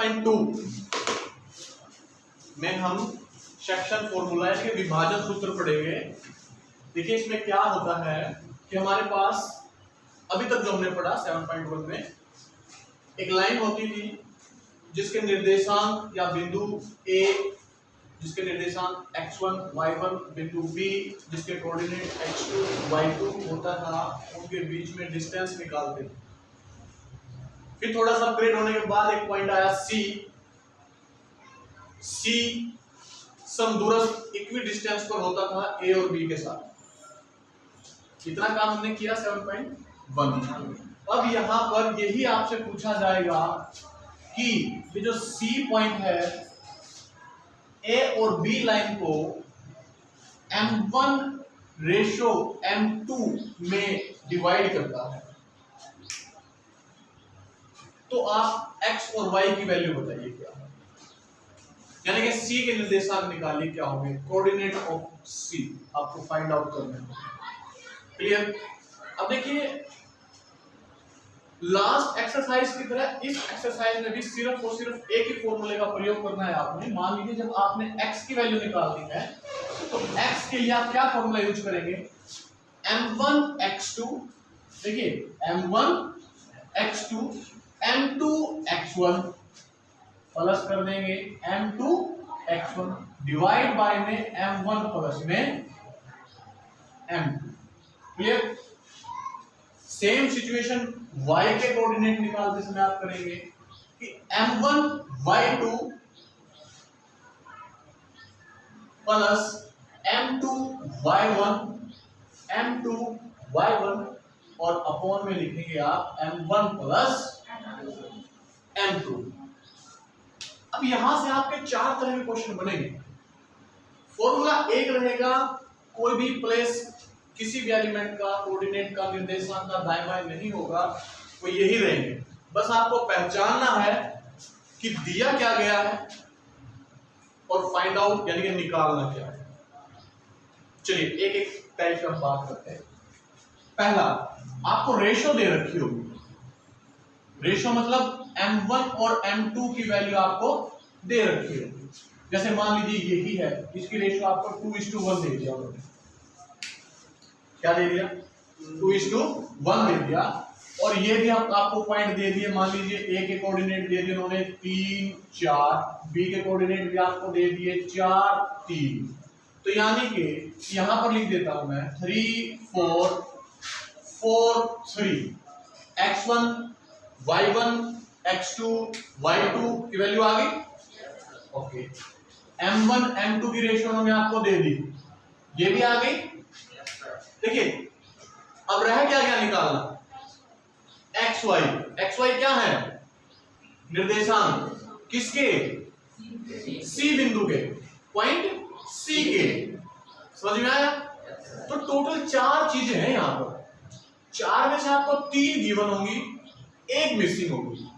7.2 में हम section formula के विभाजन सूत्र पढ़ेंगे। देखिए इसमें क्या होता है कि हमारे पास अभी तक जो हमने पढ़ा 7.1 में एक लाइन होती थी जिसके निर्देशांक या बिंदु A जिसके निर्देशांक x1 y1, बिंदु B जिसके कोऑर्डिनेट x2 y2 होता था, उनके बीच में डिस्टेंस निकालते थे। फिर थोड़ा सा अपग्रेड होने के बाद एक पॉइंट आया C समदूरस्थ इक्वी डिस्टेंस पर होता था A और B के साथ। इतना काम हमने किया 7.1। अब यहां पर यही आपसे पूछा जाएगा कि ये जो C पॉइंट है A और B लाइन को M1 रेशो M2 में डिवाइड करता है, तो आप x और y की वैल्यू बताइए क्या है, यानी कि C के निर्देशांक निकालिए क्या होंगे, कोऑर्डिनेट ऑफ C आपको फाइंड आउट करना है। क्लियर? अब देखिए लास्ट एक्सरसाइज की तरह इस एक्सरसाइज में भी सिर्फ और सिर्फ एक ही फॉर्मूले का प्रयोग करना है आपने। मान लीजिए जब आपने x की वैल्यू निकालनी है तो x के लिए आप क्या फॉर्मूला यूज करेंगे, m1 x2, देखिए m1 x2 m2 x1 plus कर देंगे m2 x1 डिवाइड बाय में m1 प्लस में m2। Clear? Same situation y के कोऑर्डिनेट निकालते समय आप करेंगे कि m1 y2 plus m2 y1 और अपॉन में लिखेंगे आप m1 प्लस m2। अब यहां से आपके चार तरह के क्वेश्चन बनेंगे। फॉर्मूला एक रहेगा, कोई भी प्लेस किसी भी एलिमेंट का कोऑर्डिनेट का निर्देशांक का दाएं बाएं नहीं होगा, वो यही रहेंगे। बस आपको पहचानना है कि दिया क्या गया है और फाइंड आउट यानी कि निकालना क्या है। चलिए एक एक टाइप का बात करते हैं। पहला, आपको रेशो दे रखी होगी। रेशो मतलब m1 और m2 की वैल्यू आपको दे रखी होगी। जैसे मान लीजिए यही है, इसकी रेशो आपको 2:1 दे दिया उन्होंने। क्या दे दिया? 2:1 दे दिया। और ये भी आपको पॉइंट दे दिए, मान लीजिए A के कोऑर्डिनेट दे दिए उन्होंने 3 4, B के कोऑर्डिनेट भी आपको दे दिए 4 3। तो यानी कि यहां पर लिख देता हूं मैं 3 4 4 3, x1 y1 x2 y2 की वैल्यू आ गई। ओके, m1 m2 की रेशियो उन्होंने आपको दे दी, ये भी आ गई। देखिए अब रह क्या क्या निकालना, xy क्या है, निर्देशांक किसके, C बिंदु के, पॉइंट C के। समझ में आया? तो टोटल 4 चीजें हैं यहां पर। 4 में से आपको 3 गिवन होंगी, एक मिसिंग होगी।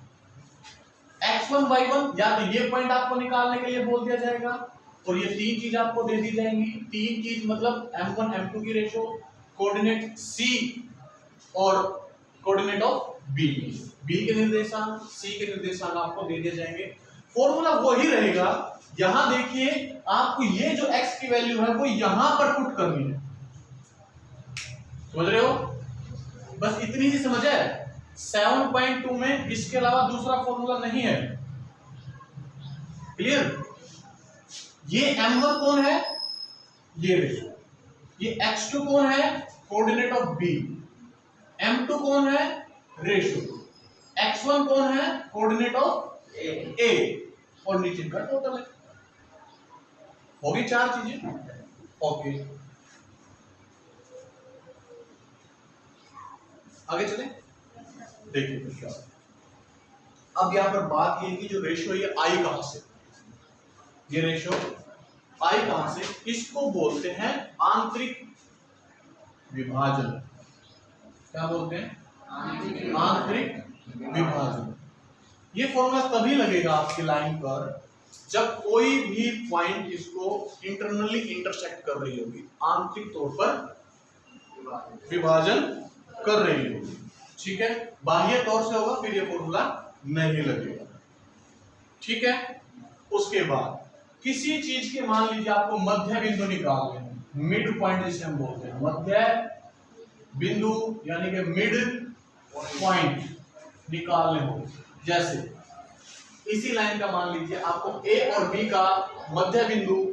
x1 y1 या तो ये पॉइंट आपको निकालने के लिए बोल दिया जाएगा और ये 3 चीज आपको दे दी जाएंगी। 3 चीज मतलब m1 m2 की रेशो, कोऑर्डिनेट C और कोऑर्डिनेट ऑफ B के निर्देशांक, C के निर्देशांक आपको दे दिए जाएंगे। फॉर्मूला वही रहेगा। यहां देखिए आपको ये जो x की वैल्यू है वो यहां पर पुट करनी है। समझ रहे हो? बस इतनी ही समझ है। 7.2 में इसके अलावा दूसरा फॉर्मूला नहीं है। क्लियर? ये m1 कौन है, ये रेशो। ये x2 कौन है, कोऑर्डिनेट ऑफ B। m2 कौन है, रेशो। x1 कौन है, कोऑर्डिनेट ऑफ A और नीचे का टोटल है। होगी 4 चीजें। ओके, आगे चले। देखिए क्या अब यहां पर बात ये कि जो रेशो ये I कहां से, ये रेशो I कहां से, इसको बोलते हैं आंतरिक विभाजन। क्या बोलते हैं? आंतरिक विभाजन। ये फॉर्मूला तभी लगेगा आपकी लाइन पर जब कोई भी पॉइंट इसको इंटरनली इंटरसेक्ट कर रही होगी, आंतरिक तौर पर विभाजन कर रही होगी। ठीक है, बाह्य तौर से होगा फिर ये फॉर्मूला नहीं लगेगा। ठीक है। उसके बाद किसी चीज के मान लीजिए आपको मध्य बिंदु निकालने हैं, मिड पॉइंट जिसे हम बोलते हैं, मध्य बिंदु यानी कि मिड पॉइंट निकालने हो। जैसे इसी लाइन का मान लीजिए आपको ए और बी का मध्य बिंदु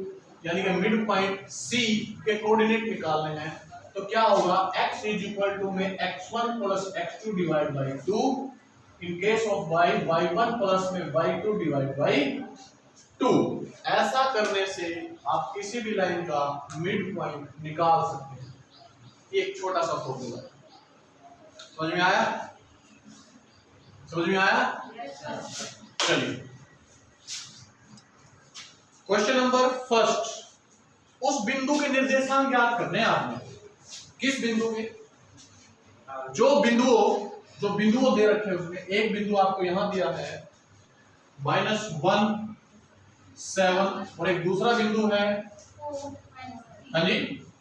यानी कि मिड पॉइंट सी के कोऑर्डिनेट निकालने हैं, तो क्या होगा, x इज इक्वल टू में x1 plus x2 divide by 2, in case of y y1 plus में y2 डिवाइड बाई 2। ऐसा करने से आप किसी भी लाइन का मिड पॉइंट निकाल सकते हैं। ये एक छोटा सा फॉर्मूला है, समझ में आया? समझ में आया? चलिए क्वेश्चन नंबर फर्स्ट, उस बिंदु के निर्देशांक ज्ञात करने हैं आपने। किस बिंदु के? जो बिंदुओं दे रखे हैं उसमें एक बिंदु आपको यहां दिया है -1 7 और एक दूसरा बिंदु है हाँ जी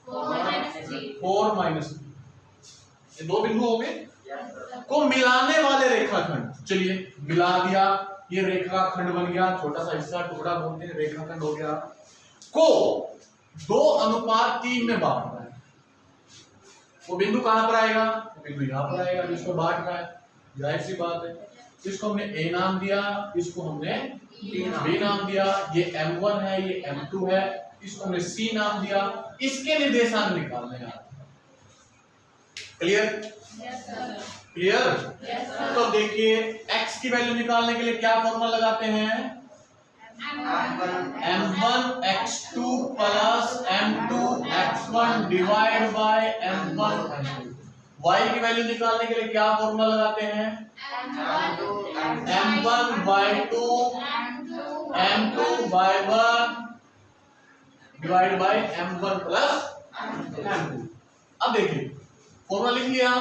4 -3। ये दो बिंदु हो गए को मिलाने वाले रेखाखंड। चलिए मिला दिया, ये रेखाखंड बन गया, छोटा सा हिस्सा टुकड़ा बोलते हैं, रेखाखंड हो गया। को 2:3 में बांटना है। वो बिंदु कहां पर आएगा? वो बिंदु यहां पर आएगा जिसको बांटना है, जाहिर सी बात है। इसको हमने ए नाम दिया, इसको हमने बी नाम दिया, ये M1 है, ये M2 है, इसको हमने सी नाम दिया। इसके निर्देशांक निकालने हैं। क्लियर? क्लियर? तो देखिए x की वैल्यू निकालने के लिए क्या फॉर्मूला लगाते हैं? M1 x2 plus M2 x1 divide by M1 x2। y की वैल्यू निकालने के लिए क्या फॉर्मूला लगाते हैं? M1 by 2 M2 by 1 divide by M1 plus M2। अब देखिए फॉर्मूला लिख लिया,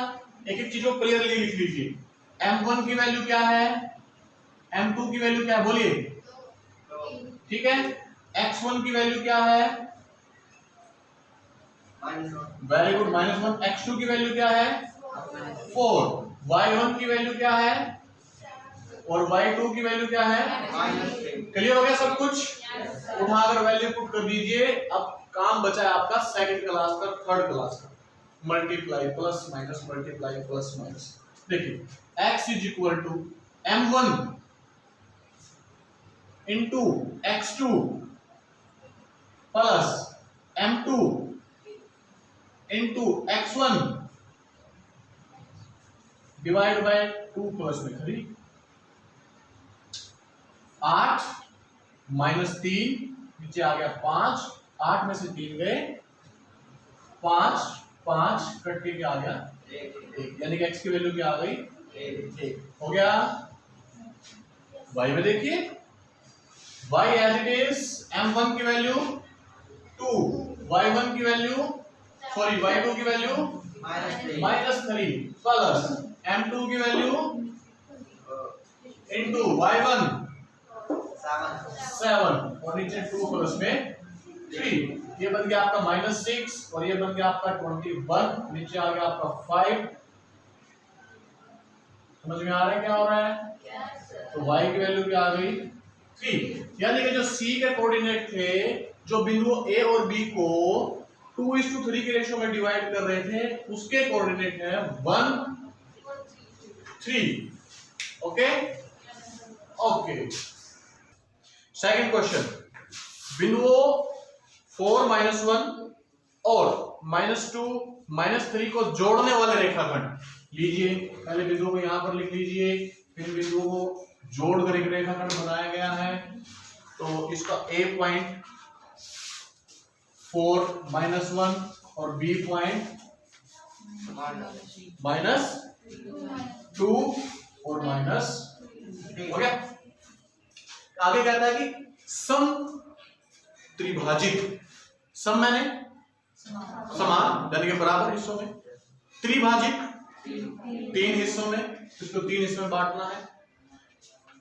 एक एक चीज को क्लियरली लिख लीजिए। M1 की वैल्यू क्या है, M2 की वैल्यू क्या है, बोलिए। ठीक है, x1 की वैल्यू क्या है, वेरी गुड -1। x2 की वैल्यू क्या है 4। y1 की वैल्यू क्या है और y2 की वैल्यू क्या है। क्लियर हो गया सब कुछ? उठाकर वैल्यू पुट कर दीजिए। अब काम बचा है आपका सेकंड क्लास का, थर्ड क्लास का, multiply plus minus, multiply plus minus. देखिए x is equal to M1 into x2 plus M2 into x1 divide by 2 plus में 3। 8 -3 नीचे आ गया 5, 8 में से 3 गए 5, 5 कट के क्या आ गया 1, यानी कि x की वैल्यू क्या आ गई 1 हो गया। y में देखिए y as it is M1 की वैल्यू 2, y1 की वैल्यू सॉरी y2 की वैल्यू -3 प्लस M2 की वैल्यू इंटू y1 7 और नीचे 2 प्लस में 3। ये बन गया आपका -6 और ये बन गया आपका 21, नीचे आ गया आपका 5। समझ में आ रहा है क्या हो रहा है? तो y की वैल्यू क्या आ गई 3, यानी कि जो c के कोऑर्डिनेट थे, जो बिंदु a और b को 2:3 के रेशियो में डिवाइड कर रहे थे, उसके कोऑर्डिनेट है 1 3। Okay okay. सेकंड क्वेश्चन, बिंदुओं 4 -1 और -2 -3 को जोड़ने वाले रेखाखंड लीजिए। पहले बिंदुओं को यहां पर लिख लीजिए, फिर बिंदुओं को जोड़कर एक रेखाखंड बनाया गया है। तो इसका A पॉइंट 4 -1 और B पॉइंट -2 और -3 हो गया। आगे कहता है कि सम त्रिभाजित, सम मैंने समान यानी कि बराबर हिस्सों में, त्रिभाजित 3 हिस्सों में, इसको 3 हिस्सों में बांटना है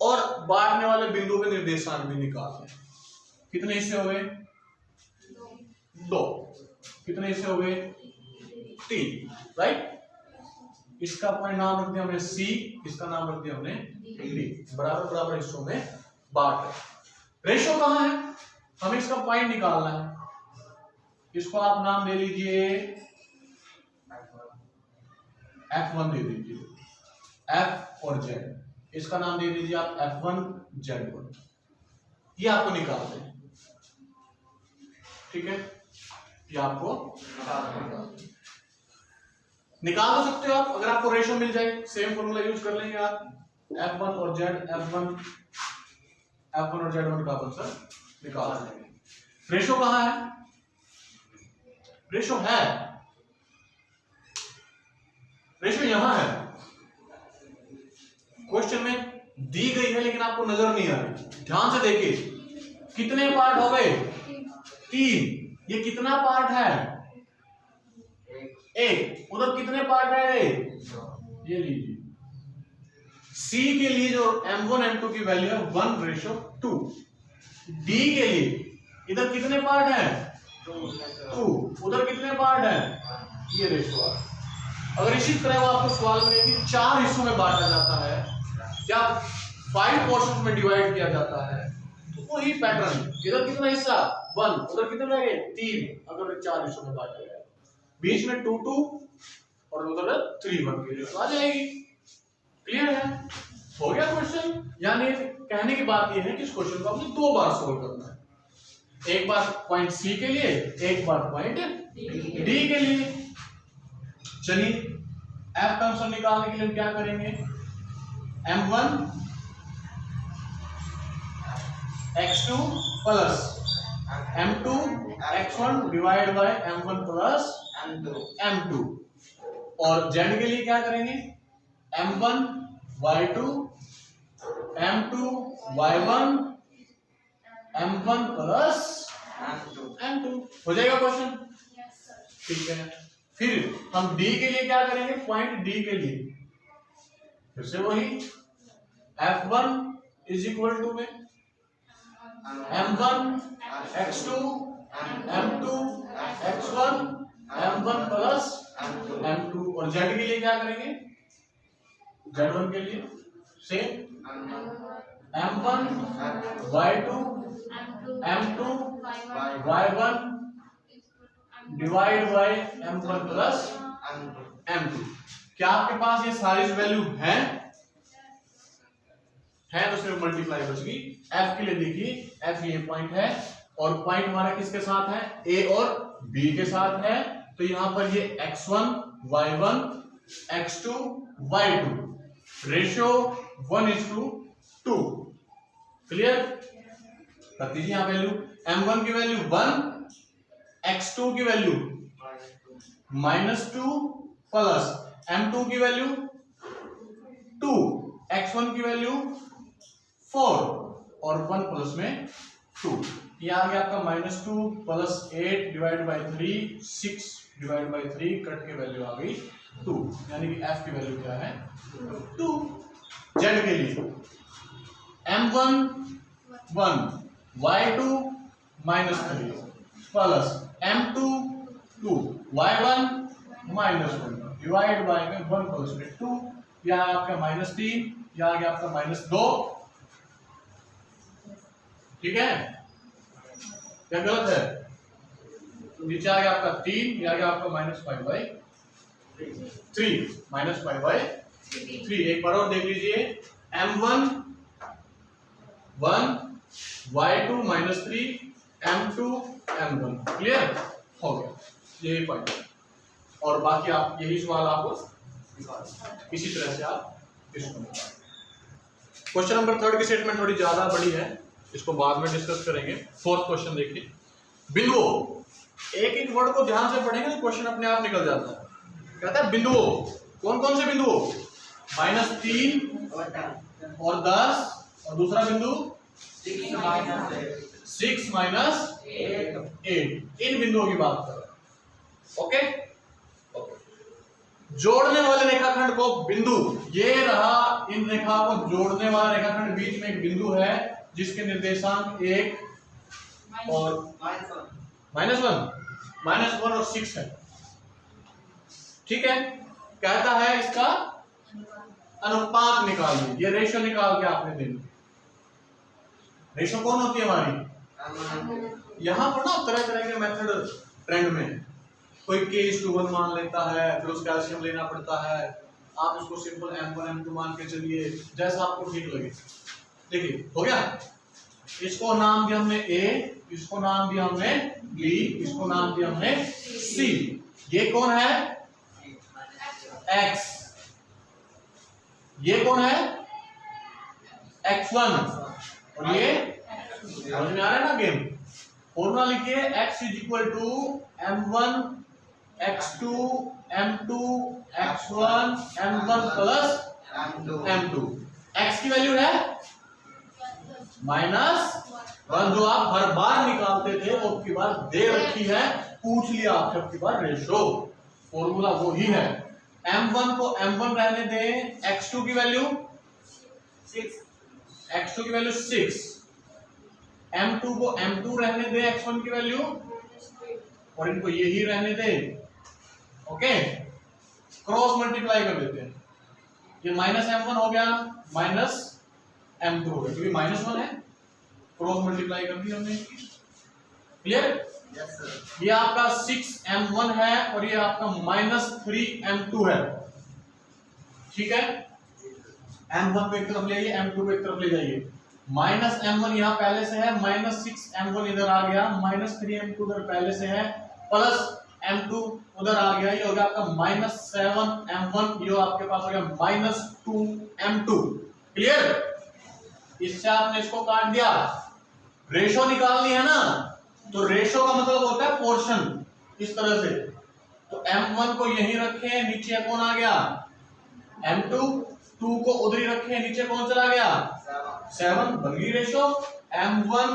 और बांटने वाले बिंदु के निर्देशांक भी निकालने हैं। कितने हिस्से हो गए 2, कितने हिस्से हो गए 3, राइट। इसका पॉइंट नाम रख दिया हमने C, इसका नाम रख दिया हमने D, बराबर बराबर हिस्सों में बात है। रेशो कहाँ है, हमें इसका पॉइंट निकालना है। इसको आप नाम दे लीजिए F1 दे दीजिए, F और Z, इसका नाम दे दीजिए आप F1 Z1, ये आपको निकालते हैं। ठीक है, ये आपको निकाल तो सकते हो आप, अगर आपको रेशो मिल जाए सेम फॉर्मूला यूज कर लेंगे आप। F1 और Z1 और Z1 का आंसर निकाल लेंगे। रेशो कहाँ है, रेशो है, रेशो यहां है, क्वेश्चन में दी गई है लेकिन आपको नजर नहीं आ रही। ध्यान से देखिए, कितने पार्ट हो गए, 3। ये कितना पार्ट है, 1। उधर कितने पार्ट है, ये लीजिए। C के लिए जो M1 M2 की वैल्यू है 1:2। D के लिए इधर कितने पार्ट हैं, 2। उधर कितने पार्ट हैं, ये रेशो है। अगर इसी तरह वो आपको सवाल में कि 4 हिस्सों में बांटा जाता है या 5 पोर्शन में डिवाइड किया जाता है, तो वही पैटर्न, इधर कितना हिस्सा 1, उधर कितने रह गए 3। अगर 4 हिस्सों में बांटा गया, बीच में 2 2 और उधर 3 1 की रेशो आ जाएगी। क्लियर है, हो गया क्वेश्चन। यानी कहने की बात यह है कि इस क्वेश्चन को आपने 2 बार सोल्व करना है, एक बार पॉइंट C के लिए, एक बार पॉइंट D के लिए। चलिए F का आंसर निकालने के लिए क्या करेंगे, M1 x2 plus M2 x1 divide by M1 plus M2। और Z के लिए क्या करेंगे, M1 y2 M2 y1 M1 plus M2। हो जाएगा क्वेश्चन, ठीक है। फिर हम D के लिए क्या करेंगे, पॉइंट D के लिए फिर से वही F1 इज इक्वल टू में M1 x2 M2 x1 M1 plus M2। और Z के लिए क्या करेंगे, Z1 के लिए same M1 y2 M2 y1 divide by M1 plus M2। क्या आपके पास ये सारी वैल्यू है तो सिर्फ मल्टीप्लाई बचगी। F के लिए देखिए, F ये पॉइंट है और पॉइंट हमारा किसके साथ है, A और B के साथ है, तो यहां पर ये x1 y1 x2 y2 ratio 1:2। Clear कर दीजिए यहां वैल्यू, M1 की वैल्यू 1, x2 की वैल्यू -2 प्लस M2 की वैल्यू 2, x1 की वैल्यू 4 और 1 प्लस में 2। ये आ गया आपका -2 plus 8 divide by 3 6 divide by 3 cut के वैल्यू आ गई 2, यानी कि F की वैल्यू क्या है 2। Z के लिए M1 1 y2 -3 plus M2 2 y1 -1 divide by में 1 प्लस में 2। यहां आपका -3, यहां आ गया आपका -2। ठीक है, क्या गलत है, नीचे आ गया आपका 3, यहां आ गया आपका -5/3 एक बार और देख लीजिए, M1 1 y2 -3 M2 M1। Clear हो गया, यही पॉइंट है। और बाकी आप यही सवाल आपको इसी तरह से आप इसको निकालें। क्वेश्चन नंबर 3 की स्टेटमेंट थोड़ी ज्यादा बड़ी है, इसको बाद में डिस्कस करेंगे। 4th क्वेश्चन देखिए, बिंदुओं, एक वर्ड को ध्यान से पढ़ेंगे तो क्वेश्चन अपने आप निकल जाता है। कहता है बिंदुओं, कौन कौन से बिंदुओं, -3 और 10 और दूसरा बिंदु 6 -8, इन बिंदुओं की बात कर रहे हैं। ओके, जोड़ने वाले रेखाखंड को बिंदु, ये रहा, इन रेखा को जोड़ने वाला रेखाखंड, बीच में एक बिंदु है जिसके निर्देशांक 1 और -1 और 6 है। ठीक है, कहता है इसका अनुपात निकालिए, ये रेशियो निकाल के आपने देना। रेशो कौन होती है हमारी? यहाँ पर ना तरह तरह के मेथड ट्रेंड में, कोई K:1 मान लेता है, फिर उसका एलसीएम लेना पड़ता है। आप इसको सिंपल M1 M2 मान के चलिए, जैसा आपको ठीक लगे। देखिए हो गया, इसको नाम दिया हमने A, इसको नाम दिया हमने B, इसको नाम दिया हमने C। ये कौन है? X। ये कौन है? X1। और ये समझ में आ रहा है ना गेम? फॉर्मूला लिखिए, X is equal to M1 X2 M2 X1 M1 plus M2। X की वैल्यू है -1, जो आप हर बार निकालते थे वो की बार दे रखी है, पूछ लिया आपसे की बार रेशो, फॉर्मूला वो ही है। M1 को M1 रहने दें, X2 की वैल्यू 6, X2 की वैल्यू 6, M2 को M2 रहने दें, X1 की वैल्यू, और इनको यही रहने दें। ओके, क्रॉस मल्टीप्लाई कर देते हैं, ये -M1 हो गया -M2 हो गया, क्योंकि -1 है, क्रॉस मल्टीप्लाई कर दी हमने। क्लियर? Yes sir. ये आपका 6M1 है और ये आपका -3M2 है। ठीक है, M1 को एक तरफ ले आइए, M2 को एक तरफ ले जाइए। -M1 यहाँ पहले से है, -6M1 इधर आ गया, -3M2 उधर पहले से है, प्लस M2 उधर आ गया, ये हो गया आपका -7M1, ये आपके पास हो गया -2M2। क्लियर? इससे आपने इसको काट दिया, रेशो निकालनी है ना, तो रेशो का मतलब होता है पोर्शन, इस तरह से। तो M1 को यहीं रखें, नीचे कौन आ गया? M2, 2 को उधर ही रखें, नीचे कौन चला गया? 7, बन गई रेशो। M1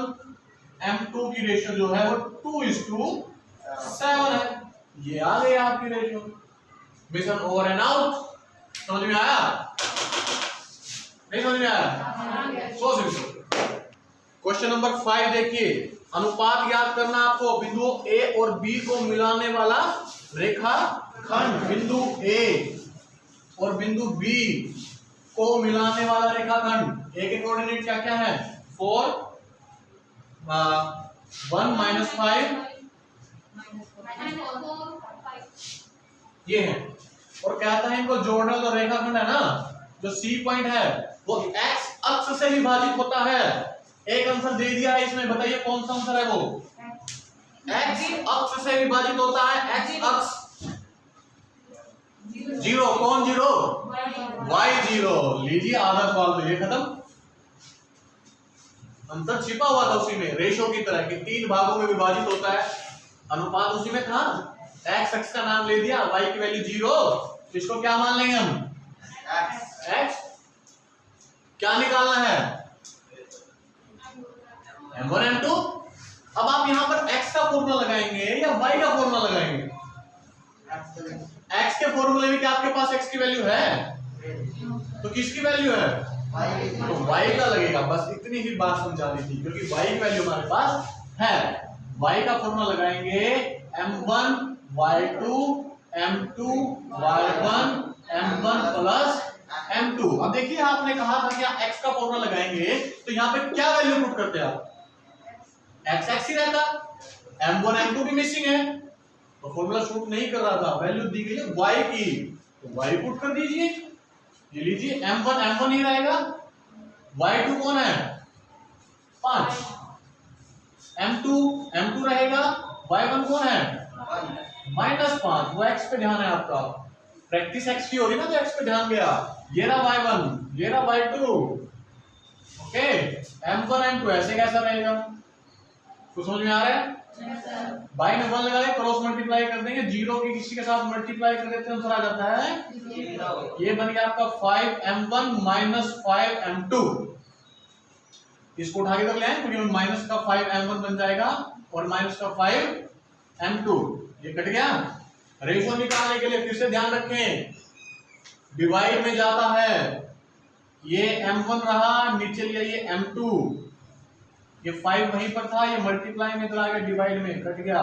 M2 की रेशो जो है वो 2:7 है, ये आ गई आपकी ratio. Mission over and out. समझ में आया? नहीं समझ में आया? So simple. क्वेश्चन नंबर 5 देखिए, अनुपात याद करना आपको, बिंदु A और B को मिलाने वाला रेखाखंड, बिंदु A और बिंदु B को मिलाने वाला रेखाखंड। A के कोऑर्डिनेट क्या क्या है? 4 1 -5 ये है, और कहता है इनको जोड़ने वाला रेखाखंड है ना, जो C पॉइंट है वो X अक्ष से विभाजित होता है। एक आंसर दे दिया है इसमें, बताइए कौन सा आंसर है वो? X अक्ष से विभाजित होता है, X अक्ष 0, कौन 0? Y 0। लीजिए आधा सवाल तो ये खत्म, अंतर छिपा हुआ था उसी में, रेशो की तरह कि 3 भागों में विभाजित होता है, अनुपात उसी में था। X अक्ष का नाम ले दिया, Y की वैल्यू 0, तो इसको क्या मान लेंगे हम? X। क्या निकालना है? M1 M2। अब आप यहां पर X का फॉर्मूला लगाएंगे या Y का फॉर्मूला लगाएंगे? X के फॉर्मूले में क्या आपके पास X की वैल्यू है? तो किसकी वैल्यू है? तो Y का लगेगा, बस इतनी ही बात समझानी थी, क्योंकि Y की वैल्यू हमारे पास है। Y का फॉर्मूला लगाएंगे, M1 Y2 M2 Y1 M1 plus M2। अब देखिए आपने कहा था कि X का फॉर्मूला लगाएंगे, तो यहाँ पे क्या वैल्यू पुट करते आप? X ही रहता, M1 M2 भी मिसिंग है, तो फॉर्मूला शूट नहीं कर रहा था, वैल्यू दी गई है Y की, तो Y पुट कर दीजिए। ये लीजिए, M1 ही रहेगा, Y2 कौन है? 5, M2 रहेगा, Y1 कौन है? -5। वो X पे ध्यान है आपका, प्रैक्टिस X की हो रही ना, तो X पे ध्यान गया। ये रहा Y1, ये रहा Y2। ओके, M1 M2 ऐसे कैसा रहेगा? कुछ समझ में आ रहा है? Y में 1 लगा के क्रॉस मल्टीप्लाई कर देंगे, 0 की किसी के साथ मल्टीप्लाई कर देते हैं, आंसर आ जाता है 0। ये बन गया आपका 5M1 -5M2। इसको उठा के कर ले आए, क्योंकि माइनस का 5M1 बन जाएगा और माइनस का 5M2, ये कट गया। रेशो निकालने के लिए फिर से ध्यान रखें, डिवाइड में जाता है, ये M1 रहा, नीचे लिया ये M2, ये 5 वहीं पर था, ये मल्टीप्लाई में चला गया, डिवाइड में कट गया।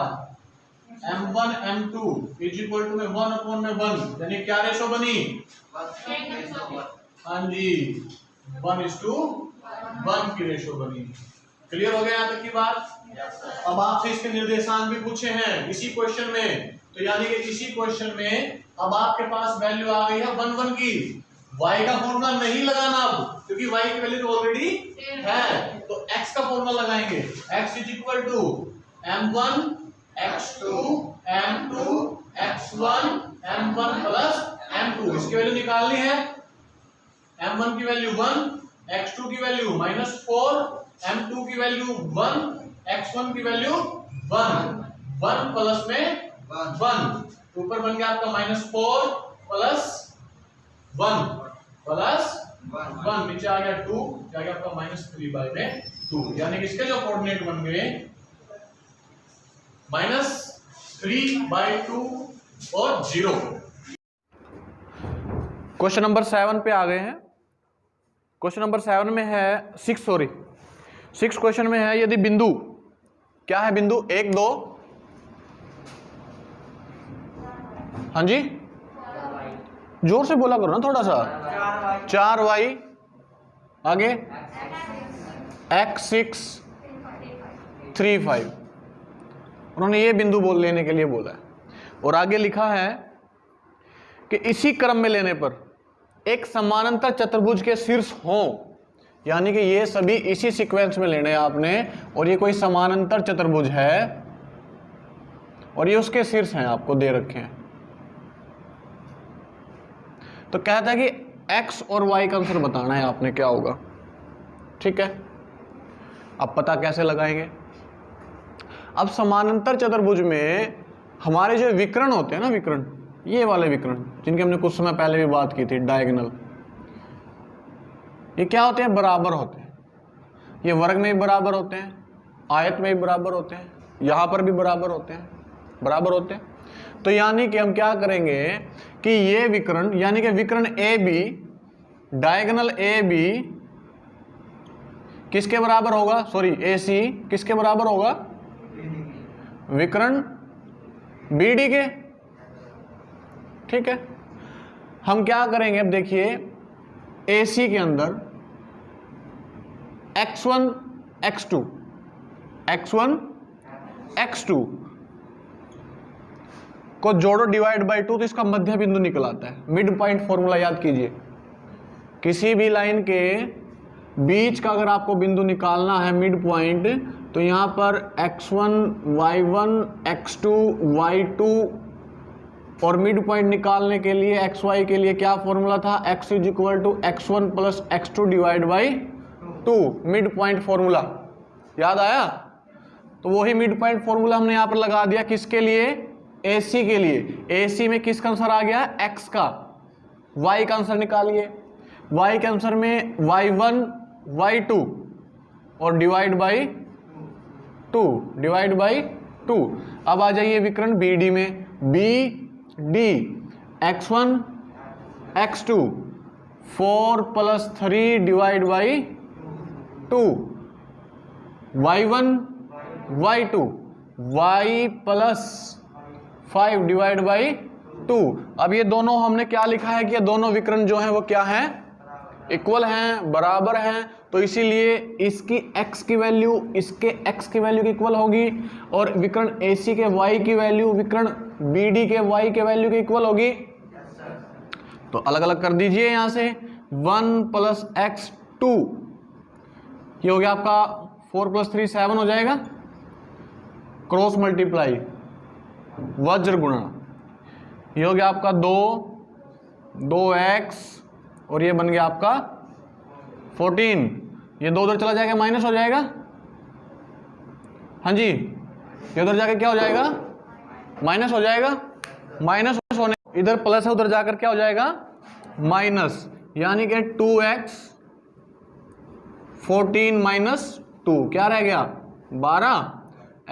M1 M2 is equal to में 1/1, यानी क्या रेशो बनी? हाँ जी, 1:1 की रेशो बनी। क्लियर हो गया यहाँ तक की बात। अब आपसे इसके निर्देशांक भी पूछे हैं इसी क्वेश्चन में, तो यानी कि इसी क्वेश्चन में अब आपके पास वैल्यू आ गई है 1 1 की। y का फॉर्मूला नहीं लगाना अब, क्योंकि y की वैल्यू तो ऑलरेडी है, तो x का फॉर्मूला लगाएंगे। x is equal to m1 x2 m2 x1 m1 plus m2। इसकी वैल्यू निकालनी है। m1 की वैल्यू 1, x2 की वैल्यू -4, m2 की वैल्यू 1, x1 की वैल्यू 1। 1 प्लस में 1, ऊपर बन गया आपका -4 प्लस 1 प्लस 1, नीचे आ गया 2, आ गया आपका -3/2, यानी कि इसके जो कोऑर्डिनेट बन गए -3/2 और 0। क्वेश्चन नंबर 7 पे आ गए हैं। क्वेश्चन नंबर 7 में है 6 क्वेश्चन में है, यदि बिंदु क्या है, बिंदु 1 2, हाँ जी जोर से बोला करो ना थोड़ा सा, 4y आगे x6 3 5, उन्होंने ये बिंदु लेने के लिए बोला है। और आगे लिखा है कि इसी क्रम में लेने पर एक समानांतर चतुर्भुज के शीर्ष हों, यानी कि ये सभी इसी सीक्वेंस में लेने हैं आपने, और ये कोई समानांतर चतुर्भुज है और ये उसके शीर्ष हैं आपको दे रखे हैं। तो कहता है कि x और y का आंसर बताना है आपने क्या होगा। ठीक है, अब पता कैसे लगाएंगे। अब समानांतर चतुर्भुज में हमारे जो विकर्ण होते हैं ना, विकर्ण, ये वाले विकर्ण जिनकी हमने कुछ समय पहले भी बात की थी, डायगोनल, ये क्या होते हैं, बराबर होते हैं। ये वर्ग में भी बराबर होते हैं, आयत में भी बराबर होते हैं, यहाँ पर भी बराबर होते हैं, बराबर होते हैं। तो यानी कि हम क्या करेंगे कि ये विकर्ण, यानी कि विकर्ण A B, diagonal A B किसके बराबर होगा, सॉरी ए सी किसके बराबर होगा, विकर्ण बी डी के। ठीक है, हम क्या करेंगे, अब देखिए ए सी के अंदर x1 x2 x1 x2 को जोड़ो डिवाइड बाय 2, तो इसका मध्य बिंदु निकल आता है। मिड पॉइंट फॉर्मूला याद कीजिए, किसी भी लाइन के बीच का अगर आपको बिंदु निकालना है मिड पॉइंट, तो यहां पर x1 y1 x2 y2, और मिड पॉइंट निकालने के लिए xy के लिए क्या फॉर्मूला था, x is equal to x1 plus x2 divide by 2, mid point formula याद आया। तो वही मिड पॉइंट फॉर्मूला हमने यहां पर लगा दिया, किसके लिए, AC के लिए। AC में किसका आंसर आ गया, x का, y का आंसर निकालिए। y के आंसर में y1 y2 और डिवाइड बाई 2, डिवाइड बाई 2। अब आ जाइए विकर्ण BD में, BD x1 x2 4 + 3 divide by 2, y1 y2 y + 5 divide by 2। अब ये दोनों हमने क्या लिखा है कि ये दोनों विकर्ण जो हैं वो क्या हैं, इक्वल हैं, बराबर हैं, तो इसीलिए इसकी x की वैल्यू इसके x की वैल्यू की इक्वल होगी, और विकर्ण AC के y की वैल्यू विकर्ण BD के y के वैल्यू की इक्वल होगी। तो अलग अलग कर दीजिए यहां से, 1 + x2 ये हो गया आपका 4 + 3 7 हो जाएगा, क्रॉस मल्टीप्लाई वज्र गुणा, ये हो गया आपका 2x और ये बन गया आपका 14, ये 2 उधर चला जाएगा माइनस हो जाएगा, हाँ जी ये उधर जाकर क्या हो जाएगा, माइनस हो जाएगा, माइनस होने इधर प्लस है उधर जाकर क्या हो जाएगा माइनस, यानी कि 2x 14 - 2 क्या रह गया 12,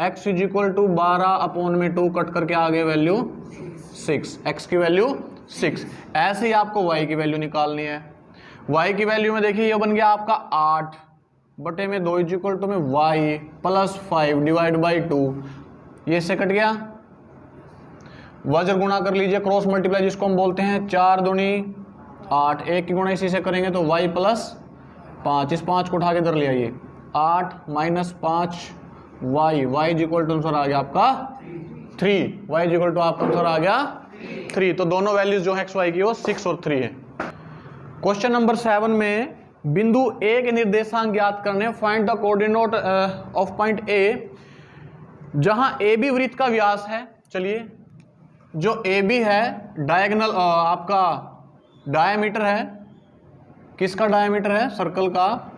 x is equal to 12/2 cut करके आ गए वैल्यू 6, x की वैल्यू 6। ऐसे ही आपको y की वैल्यू निकालनी है। y की वैल्यू में देखिए ये बन गया आपका 8/2 इज इक्वल टू में y + 5 डिवाइड बाई 2, ये इससे कट गया, वज्र गुणा कर लीजिए, क्रॉस मल्टीप्लाई जिसको हम बोलते हैं, 4 दूनी 8, 1 की गुणा इसी से करेंगे तो y + 5, इस 5 को उठा के इधर ले आइए, 8 minus 5 Y, Y is equal to answer आ गया आपका 3, वाई इज इक्वल टू आपका आंसर आ गया 3। तो दोनों वैल्यूज जो है एक्स वाई की वो 6 और 3 है। क्वेश्चन नंबर 7 में बिंदु ए के निर्देशांक ज्ञात करने, find the coordinate of point A, जहां ए बी वृत्त का व्यास है। चलिए, जो ए बी है डायगोनल आपका डायमीटर है, किसका डायमीटर है? सर्कल का,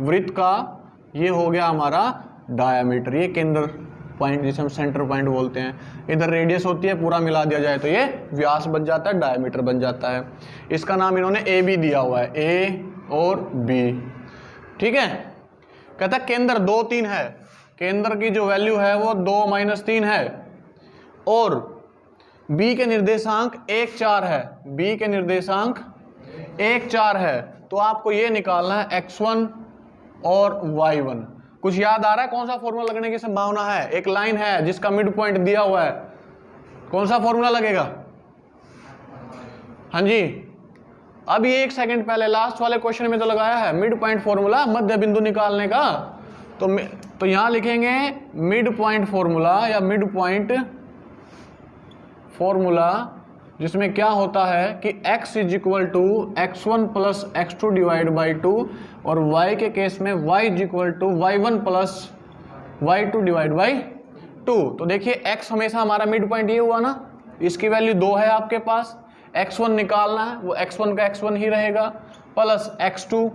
वृत्त का, ये हो गया हमारा डायमीटर। ये केंद्र पॉइंट जिसे हम सेंटर पॉइंट बोलते हैं, इधर रेडियस होती है, पूरा मिला दिया जाए तो ये व्यास बन जाता है, डायमीटर बन जाता है। इसका नाम इन्होंने ए बी दिया हुआ है, ए और बी। ठीक है, कहता है केंद्र 2 3 है, केंद्र की जो वैल्यू है वो 2 माइनस 3 है, और बी के निर्देशांक 1 4 है, बी के निर्देशांक 1 4 है। तो आपको ये निकालना है x1 और y1। कुछ याद आ रहा है कौन सा फॉर्मूला लगने की संभावना है? एक लाइन है जिसका मिड पॉइंट दिया हुआ है, कौन सा फॉर्मूला लगेगा? हाँ जी, अभी 1 सेकंड पहले लास्ट वाले क्वेश्चन में तो लगाया है मिड पॉइंट फॉर्मूला, मध्य बिंदु निकालने का। तो यहां लिखेंगे मिड पॉइंट फॉर्मूला या मिड पॉइंट फॉर्मूला, जिसमें क्या होता है कि x is equal to x1 plus x2 divide by 2, और y के केस में y is equal to y1 plus y2 divide by 2। तो देखिए x हमेशा हमारा मिड पॉइंट ये हुआ ना, इसकी वैल्यू 2 है आपके पास, x1 निकालना है, वो x1 का x1 ही रहेगा, प्लस x2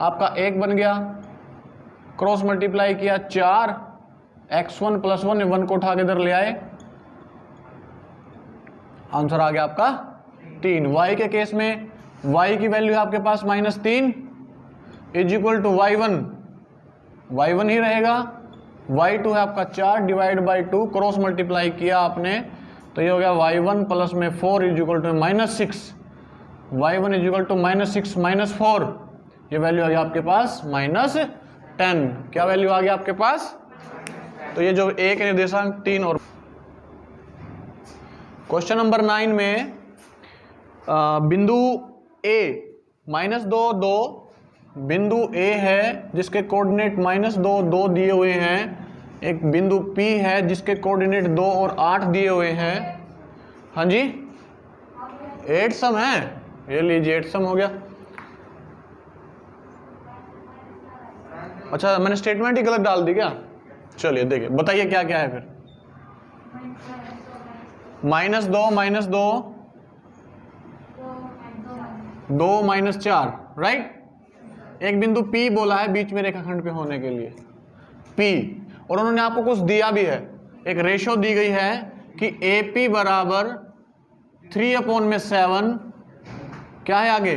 आपका 1 बन गया, क्रॉस मल्टीप्लाई किया 4, x1 प्लस 1 को उठा के इधर ले आए, आंसर आ गया आपका 3। y के केस में y की वैल्यू है आपके पास -3 इज इक्वल टू y1 ही रहेगा, y2 है आपका 4 डिवाइड बाई 2, क्रॉस मल्टीप्लाई किया आपने तो ये हो गया y1 प्लस में 4 is equal to -6, y1 is equal to -6 minus 4, ये वैल्यू आ गया आपके पास -10। क्या वैल्यू आ गया आपके पास? तो ये जो ए के निर्देशांक 3 और क्वेश्चन नंबर 9 में बिंदु ए -2 2, बिंदु ए है जिसके कोऑर्डिनेट -2 2 दिए हुए हैं, एक बिंदु पी है जिसके कोऑर्डिनेट 2 और 8 दिए हुए हैं। हाँ जी, 8 सम है, ये लीजिए 8 सम हो गया। अच्छा, मैंने स्टेटमेंट ही गलत डाल दी क्या? चलिए देखिए, बताइए क्या क्या है फिर। -2 2 -4, राइट। एक बिंदु P बोला है बीच में रेखाखंड पे होने के लिए P, और उन्होंने आपको कुछ दिया भी है, एक रेशो दी गई है कि AP बराबर 3/7, क्या है आगे?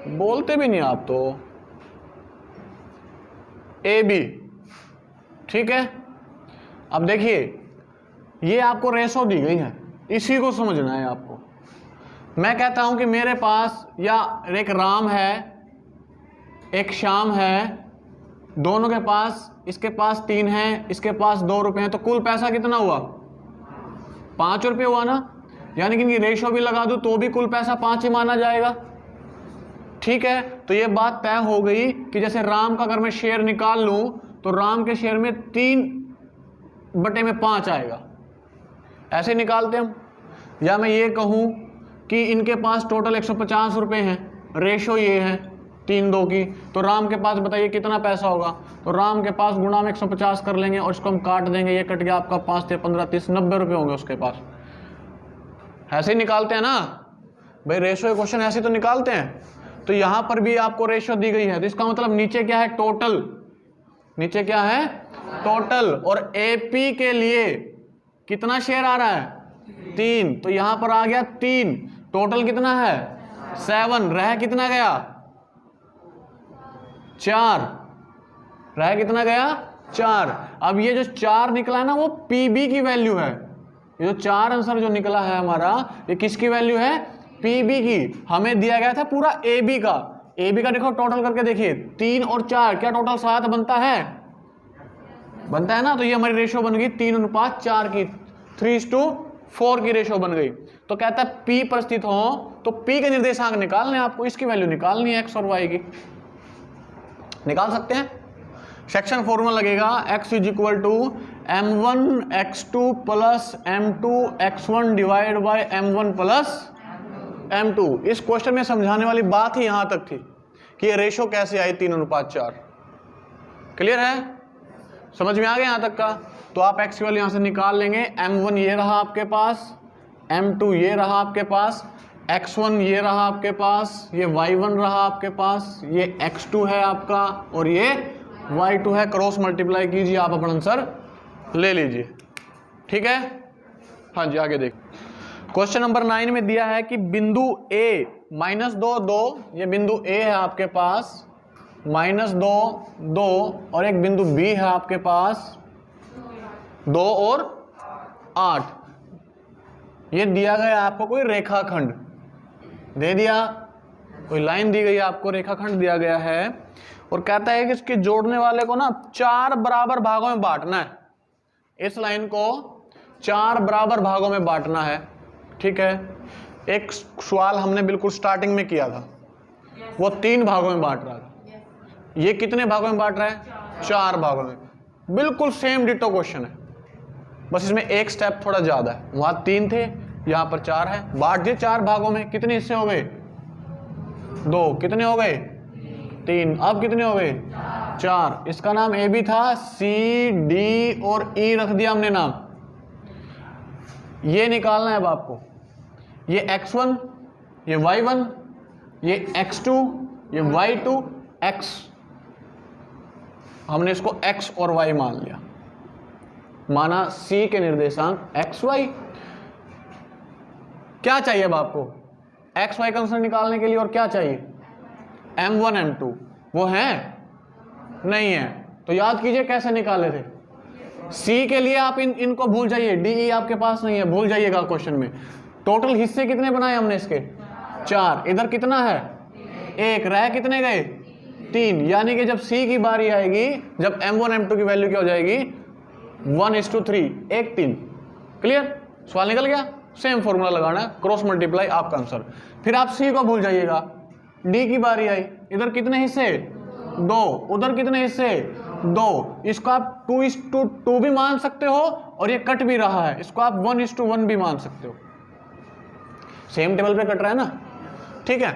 बोलते भी नहीं आप तो, AB। ठीक है, अब देखिए ये आपको रेशो दी गई है, इसी को समझना है आपको। मैं कहता हूं कि मेरे पास या एक राम है, एक श्याम है, दोनों के पास, इसके पास 3 है, इसके पास 2 रुपए हैं, तो कुल पैसा कितना हुआ? 5 रुपये हुआ ना। यानी कि इनकी रेशो भी लगा दूं तो भी कुल पैसा 5 ही माना जाएगा। ठीक है, तो ये बात तय हो गई कि जैसे राम का अगर मैं शेयर निकाल लूं तो राम के शेयर में 3/5 आएगा, ऐसे निकालते हम। या मैं ये कहूं कि इनके पास टोटल 150 रुपये हैं, रेशो ये है 3-2 की, तो राम के पास बताइए कितना पैसा होगा? तो राम के पास गुणा में 150 कर लेंगे और इसको हम काट देंगे, ये कट गया आपका 5 × 15 30 90 रुपये होंगे उसके पास। ऐसे ही निकालते हैं ना भाई, रेशो के क्वेश्चन ऐसे तो निकालते हैं। तो यहां पर भी आपको रेशो दी गई है, तो इसका मतलब नीचे क्या है? टोटल। नीचे क्या है? टोटल। और AP के लिए कितना शेयर आ रहा है? 3, तो यहां पर आ गया 3। टोटल कितना है? 7। रह कितना गया? 4। रह कितना गया? 4। अब ये जो 4 निकला है ना, वो PB की वैल्यू है। ये जो 4 आंसर जो निकला है हमारा, ये किसकी वैल्यू है? PB की। हमें दिया गया था पूरा AB का। AB का देखो टोटल करके देखिए, 3 और 4 क्या टोटल 7 बनता है? बनता है ना। तो ये हमारी रेशो बन गई 3:4 की, 3:4। 4 की रेशो बन गई। तो कहता है P पर स्थित हो तो P के निर्देशांक निकालने हैं आपको, इसकी वैल्यू निकालनी है x और y की। निकाल सकते हैं। सेक्शन फॉर्मूला लगेगा x is equal to m1 x2 plus m2 x1 divide by m1 plus m2। इस क्वेश्चन में समझाने वाली बात ही यहां तक थी कि ये रेशो कैसे आई 3:4। क्लियर है? समझ में आ गया यहां तक का? तो आप x की वैल्यू यहां से निकाल लेंगे। m1 ये रहा आपके पास, m2 ये रहा आपके पास, x1 ये रहा आपके पास, ये y1 रहा आपके पास, ये x2 है आपका और ये y2 है। क्रॉस मल्टीप्लाई कीजिए, आप अपना आंसर ले लीजिए। ठीक है? हाँ जी, आगे देख। क्वेश्चन नंबर 9 में दिया है कि बिंदु A -2 ये बिंदु A है आपके पास, -2 और एक बिंदु B है आपके पास 2 और 8। ये दिया गया आपको कोई रेखाखंड दे दिया, कोई लाइन दी गई आपको, रेखाखंड दिया गया है और कहता है कि इसके जोड़ने वाले को ना 4 बराबर भागों में बांटना है। इस लाइन को 4 बराबर भागों में बांटना है। ठीक है? एक सवाल हमने बिल्कुल स्टार्टिंग में किया था, वो 3 भागों में बांट रहा था। ये कितने भागों में बांट रहा है? 4 भागों में। बिल्कुल सेम डिटो क्वेश्चन है, बस इसमें एक स्टेप थोड़ा ज्यादा है। वहां 3 थे, यहां पर 4 है। बांट दिए 4 भागों में। कितने हिस्से हो गए? 2। कितने हो गए? 3। अब कितने हो गए? 4। इसका नाम ए भी था, सी डी और ई रख दिया हमने नाम। ये निकालना है अब आपको। ये x1, ये y1, ये x2, ये y2, x। हमने इसको x और y मान लिया, माना c के निर्देशांक x y। क्या चाहिए अब आपको? x y का आंसर निकालने के लिए और क्या चाहिए? m1 m2। वो है? नहीं है। तो याद कीजिए कैसे निकाले थे। c के लिए आप इनको भूल जाइए, डी आपके पास नहीं है, भूल जाइएगा क्वेश्चन में। टोटल हिस्से कितने बनाए हमने इसके? 4। इधर कितना है? 1। रह कितने गए? 3। यानी कि जब c की बारी आएगी, जब m1 m2 की वैल्यू क्या हो जाएगी? 1:3, 1:3। क्लियर? सवाल निकल गया। सेम फॉर्मूला लगाना है, क्रॉस मल्टीप्लाई, आपका आंसर। फिर आप c को भूल जाइएगा। d की बारी आई, इधर कितने हिस्से? 2। उधर कितने हिस्से? 2। इसको आप 2:2 भी मान सकते हो और ये कट भी रहा है, इसको आप 1:1 भी मान सकते हो। सेम टेबल पे कट रहा है ना? ठीक है?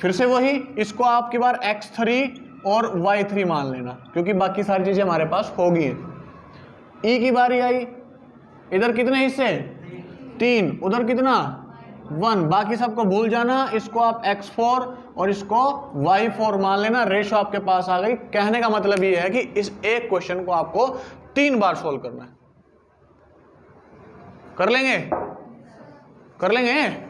फिर से वही, इसको आपकी बार x3 और y3 मान लेना, क्योंकि बाकी सारी चीजें हमारे पास होगी। e की बारी आई, इधर कितने हिस्से? 3। उधर कितना? 1। बाकी सबको भूल जाना, इसको आप x4 और इसको y4 मान लेना। रेशो आपके पास आ गई। कहने का मतलब ये है कि इस एक क्वेश्चन को आपको 3 बार सोल्व करना है। कर लेंगे? कर लेंगे?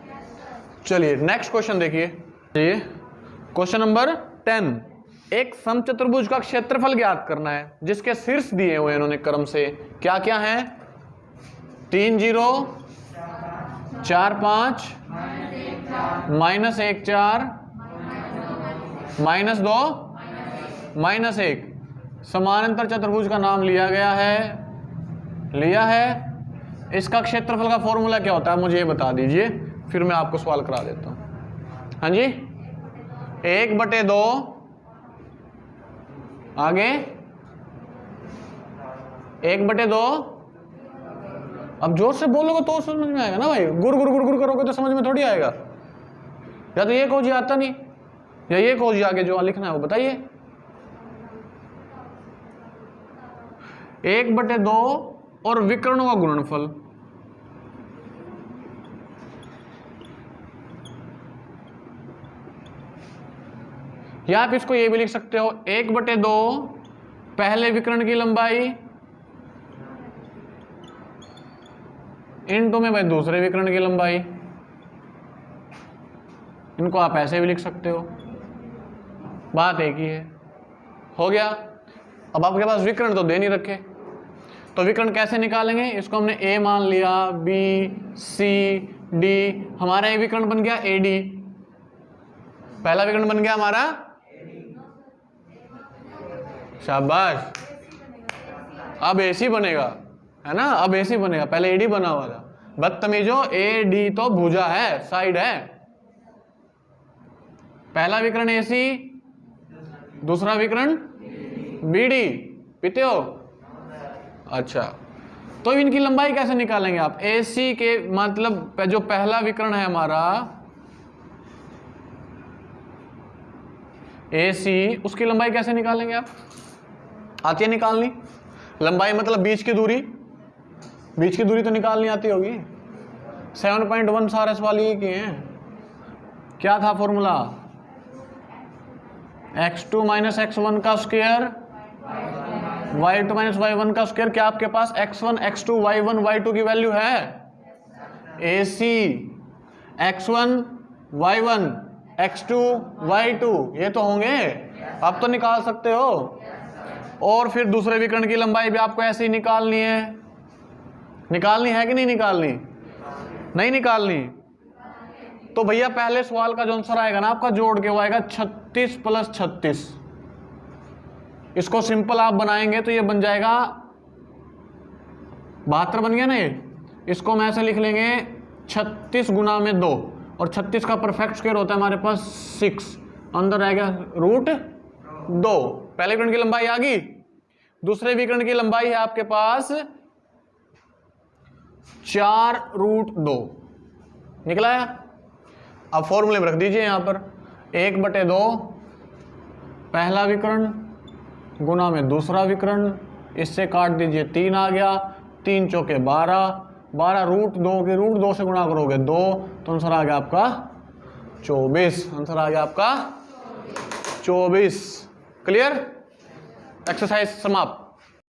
चलिए नेक्स्ट क्वेश्चन देखिए। Question number 10। एक समचतुर्भुज का क्षेत्रफल ज्ञात करना है जिसके शीर्ष दिए हुए इन्होंने क्रम से क्या क्या है? 3 0 4 5 -1 4 -2 -1। समानांतर चतुर्भुज का नाम लिया गया है, लिया है। इसका क्षेत्रफल का फॉर्मूला क्या होता है मुझे ये बता दीजिए, फिर मैं आपको सवाल करा देता हूं। हाँ जी, 1/2 आगे 1/2। अब जोर से बोलोगे तो समझ में आएगा ना भाई, गुर गुर गुर गुर करोगे तो समझ में थोड़ी आएगा। या तो ये खोजिए, आता नहीं, या ये खोजिए आगे जो लिखना है वो बताइए। 1/2 और विकर्णों का गुणनफल। या आप इसको ये भी लिख सकते हो 1/2 पहले विकर्ण की लंबाई इनटू में भाई दूसरे विकर्ण की लंबाई। इनको आप ऐसे भी लिख सकते हो, बात एक ही है। हो गया। अब आपके पास विकर्ण तो दे नहीं रखे, तो विकर्ण कैसे निकालेंगे? इसको हमने ए मान लिया, बी सी डी, हमारा ये विकर्ण बन गया ए डी। पहला विकर्ण बन गया हमारा, शाबाश। अब एसी बनेगा, है ना? अब एसी बनेगा, पहले एडी बना हुआ था। बदतमीजो, ए डी तो भुजा है, साइड है। पहला विकर्ण AC, दूसरा विकर्ण BD, पीते हो? अच्छा, तो इनकी लंबाई कैसे निकालेंगे आप? AC के मतलब जो पहला विकर्ण है हमारा AC, उसकी लंबाई कैसे निकालेंगे आप? आती है निकालनी? लंबाई मतलब बीच की दूरी, बीच की दूरी तो निकालनी आती होगी। 7.1 सारस वाली ही की है। क्या था फॉर्मूला? x2 माइनस x1 का स्क्वायर, y2 माइनस y1 का स्क्वायर। क्या आपके पास x1, x2, y1, y2 की वैल्यू है? AC x1, y1, x2, y2 ये तो होंगे, आप तो निकाल सकते हो। और फिर दूसरे विकर्ण की लंबाई भी आपको ऐसे ही निकालनी है। निकालनी है कि नहीं निकालनी? नहीं निकालनी। तो भैया पहले सवाल का जो आंसर आएगा ना आपका जोड़ के, वो आएगा 36 + 36। इसको सिंपल आप बनाएंगे तो ये बन जाएगा 72 बन गया ना ये। इसको हम ऐसे लिख लेंगे 36 गुना में 2, और 36 का परफेक्ट स्क्वायर होता है हमारे पास 6, अंदर आएगा √2। पहले विकर्ण की लंबाई आ गई। दूसरे विकर्ण की लंबाई है आपके पास 4√2 निकला है। अब फॉर्मूले में रख दीजिए यहां पर 1/2 पहला विकर्ण गुना में दूसरा विकर्ण, इससे काट दीजिए 3 आ गया, 3 चौके 12, 12 √2 के √2 से गुणा करोगे 2, तो आंसर आ गया आपका 24। आंसर आ गया आपका 24। क्लियर? एक्सरसाइज समाप्त।